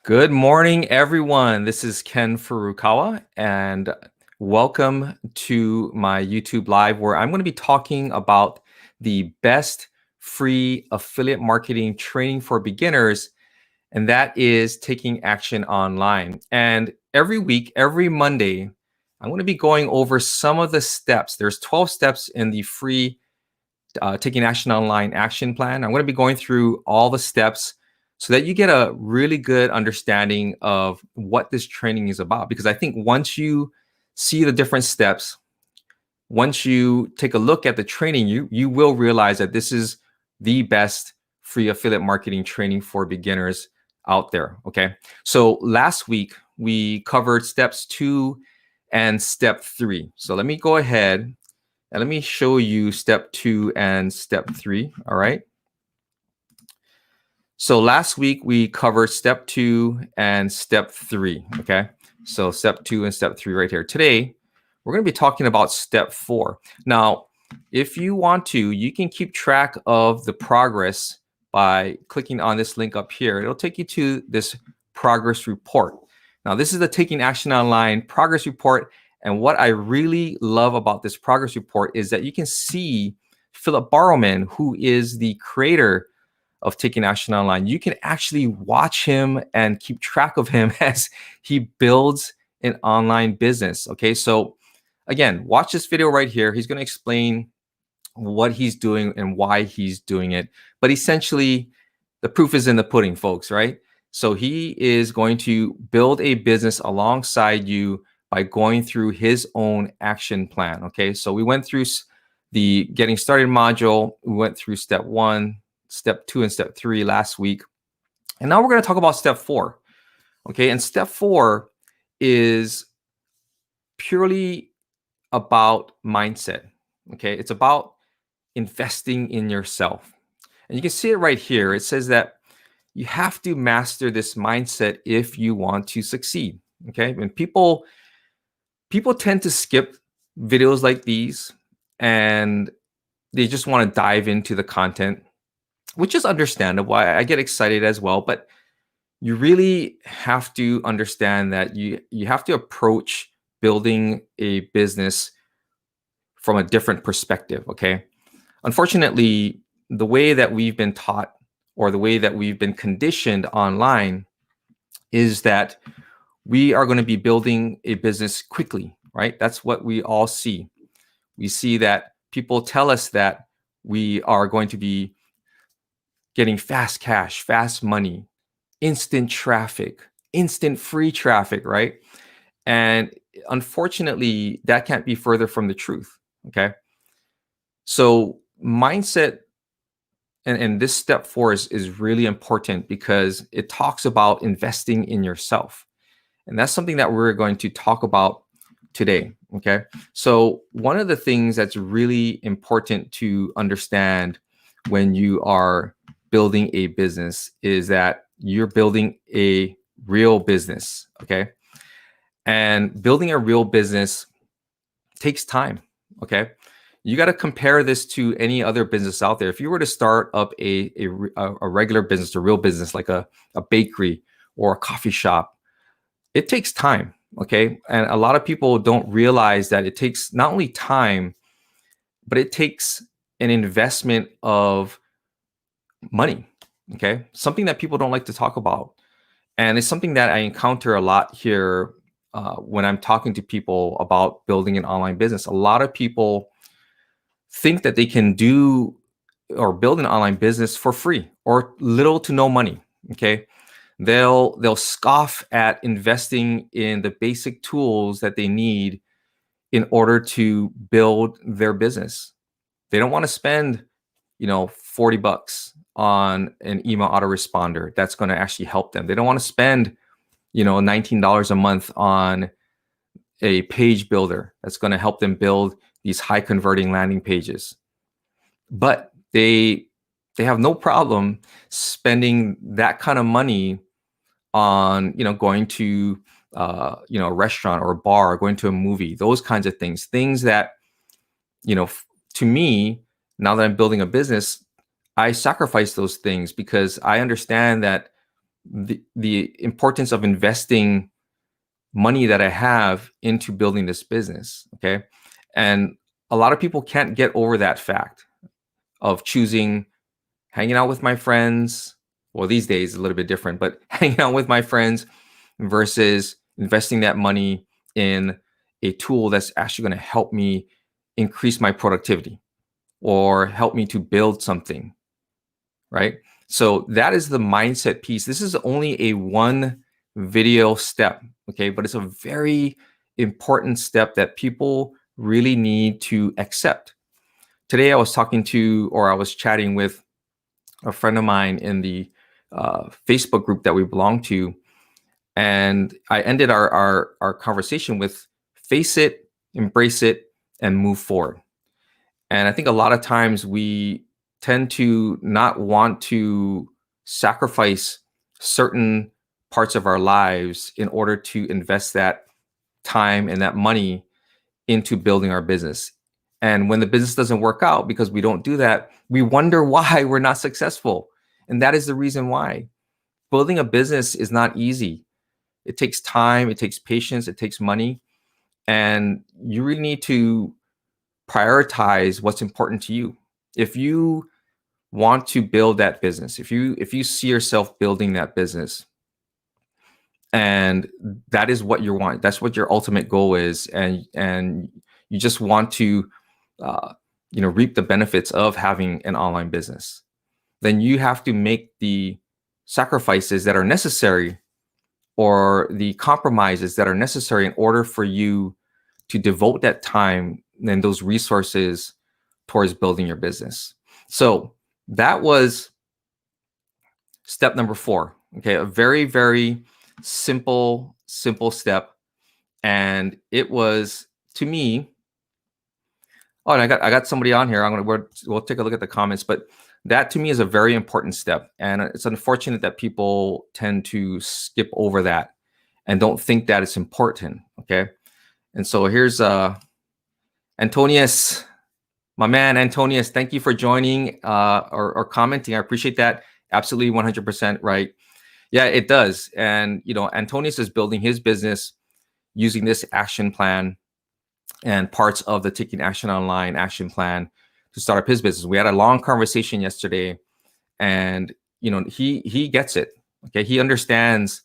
Good morning, everyone. This is Ken Furukawa, and welcome to my YouTube Live, where I'm going to be talking about the best free affiliate marketing training for beginners, and that is taking action online. And every week, every Monday, I'm going to be going over some of the steps. There's 12 steps in the free taking action online action plan. I'm going to be going through all the steps so that you get a really good understanding of what this training is about. Because I think once you see the different steps, once you take a look at the training, you will realize that this is the best free affiliate marketing training for beginners out there. Okay. So last week we covered steps 2 and step 3. So let me go ahead and let me show you step 2 and step 3. All right. So last week we covered step 2 and step 3. Okay. So step 2 and step 3 right here. Today, we're going to be talking about step 4. Now, if you want to, you can keep track of the progress by clicking on this link up here. It'll take you to this progress report. Now, this is the Taking Action Online progress report. And what I really love about this progress report is that you can see Philip Borrowman, who is the creator of Taking Action Online. You can actually watch him and keep track of him as he builds an online business. Okay, so again, watch this video right here. He's going to explain what he's doing and why he's doing it. But essentially, the proof is in the pudding, folks, right? So he is going to build a business alongside you by going through his own action plan. Okay, so we went through the getting started module. We went through step 1, step 2, and step 3 last week. And now we're going to talk about step 4. Okay, and step 4 is purely about mindset. Okay, it's about investing in yourself. And you can see it right here. It says that you have to master this mindset if you want to succeed. Okay, and people tend to skip videos like these and they just want to dive into the content, which is understandable. I get excited as well, but you really have to understand that you have to approach building a business from a different perspective. Okay, unfortunately, the way that we've been taught or the way that we've been conditioned online is that we are going to be building a business quickly, right? That's what we all see. We see that people tell us that we are going to be getting fast cash, fast money, instant traffic, instant free traffic, right? And unfortunately, that can't be further from the truth. Okay. So mindset and this step 4 is really important because it talks about investing in yourself. And that's something that we're going to talk about today. Okay. So one of the things that's really important to understand when you are building a business is that you're building a real business. Okay. And building a real business takes time. Okay. You got to compare this to any other business out there. If you were to start up a regular business, a real business like a bakery or a coffee shop, it takes time. Okay. And a lot of people don't realize that it takes not only time, but it takes an investment of money. Okay. Something that people don't like to talk about. And it's something that I encounter a lot here when I'm talking to people about building an online business. A lot of people think that they can do or build an online business for free or little to no money. Okay. They'll scoff at investing in the basic tools that they need in order to build their business. They don't want to spend, $40 on an email autoresponder that's going to actually help them. They don't want to spend, $19 a month on a page builder that's going to help them build these high converting landing pages. But they have no problem spending that kind of money on, going to, a restaurant or a bar, or going to a movie, those kinds of things that, to me, now that I'm building a business, I sacrifice those things because I understand that the importance of investing money that I have into building this business. Okay. And a lot of people can't get over that fact of choosing hanging out with my friends. Well, these days a little bit different, but hanging out with my friends versus investing that money in a tool that's actually going to help me increase my productivity or help me to build something, right? So that is the mindset piece. This is only a one video step, okay? But it's a very important step that people really need to accept. Today I was chatting with a friend of mine in the Facebook group that we belong to, and I ended our conversation with face it, embrace it, and move forward. And I think a lot of times we tend to not want to sacrifice certain parts of our lives in order to invest that time and that money into building our business. And when the business doesn't work out because we don't do that, we wonder why we're not successful. And that is the reason why. Building a business is not easy. It takes time, it takes patience, it takes money. And you really need to prioritize what's important to you. If you want to build that business, if you see yourself building that business, and that is what you want, that's what your ultimate goal is, and you just want to reap the benefits of having an online business, then you have to make the sacrifices that are necessary or the compromises that are necessary in order for you to devote that time and those resources towards building your business. So that was step number 4. Okay, a very, very simple step. And it was, to me, oh, and I got somebody on here. We'll take a look at the comments, but that to me is a very important step. And it's unfortunate that people tend to skip over that and don't think that it's important. Okay. And so here's Antonius, my man, Antonius. Thank you for joining or commenting. I appreciate that. Absolutely 100% right. Yeah, it does. And, Antonius is building his business using this action plan and parts of the Taking Action Online action plan to start up his business. We had a long conversation yesterday, and he gets it. Okay, he understands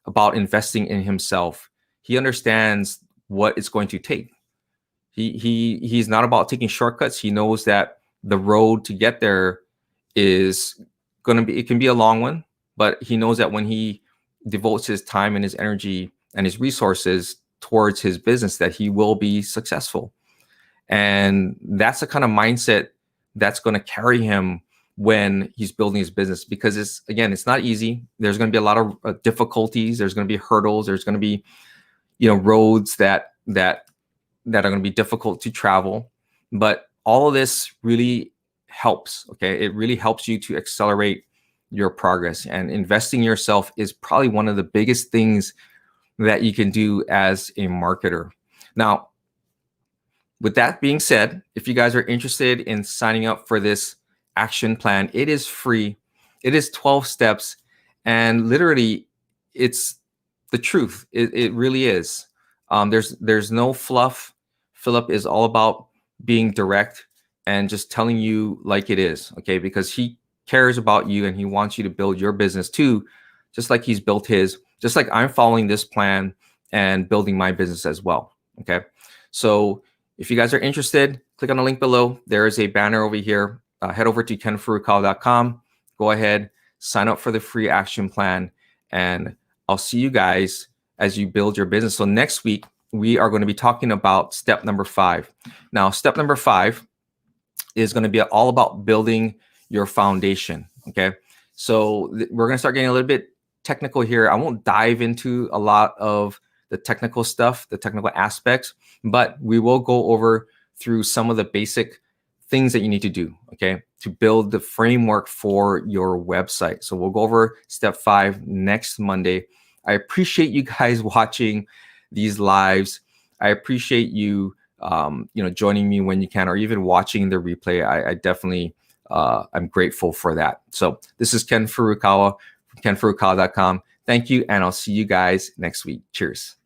about investing in himself. He understands what it's going to take. He's not about taking shortcuts. He knows that the road to get there is it can be a long one, but he knows that when he devotes his time and his energy and his resources towards his business, that he will be successful. And that's the kind of mindset that's going to carry him when he's building his business, because it's not easy. There's going to be a lot of difficulties. There's going to be hurdles. There's going to be, roads that are going to be difficult to travel. But all of this really helps. Okay. It really helps you to accelerate your progress, and investing in yourself is probably one of the biggest things that you can do as a marketer. Now, with that being said, if you guys are interested in signing up for this action plan, it is free. It is 12 steps, and literally it's the truth. It really is. There's no fluff. Philip is all about being direct and just telling you like it is, okay? Because he cares about you and he wants you to build your business too, just like he's built his, just like I'm following this plan and building my business as well, okay? So if you guys are interested, click on the link below. There is a banner over here. Head over to kenfurukawa.com. Go ahead, sign up for the free action plan, and I'll see you guys as you build your business. So next week, we are going to be talking about step number 5. Now, step number 5 is going to be all about building your foundation, okay? So we're going to start getting a little bit technical here. I won't dive into a lot of the technical stuff, the technical aspects, but we will go over through some of the basic things that you need to do, okay, to build the framework for your website. So we'll go over step 5 next Monday. I appreciate you guys watching these lives. I appreciate you, joining me when you can, or even watching the replay. I definitely, I'm grateful for that. So this is Ken Furukawa kenfurukawa.com. Thank you, and I'll see you guys next week. Cheers.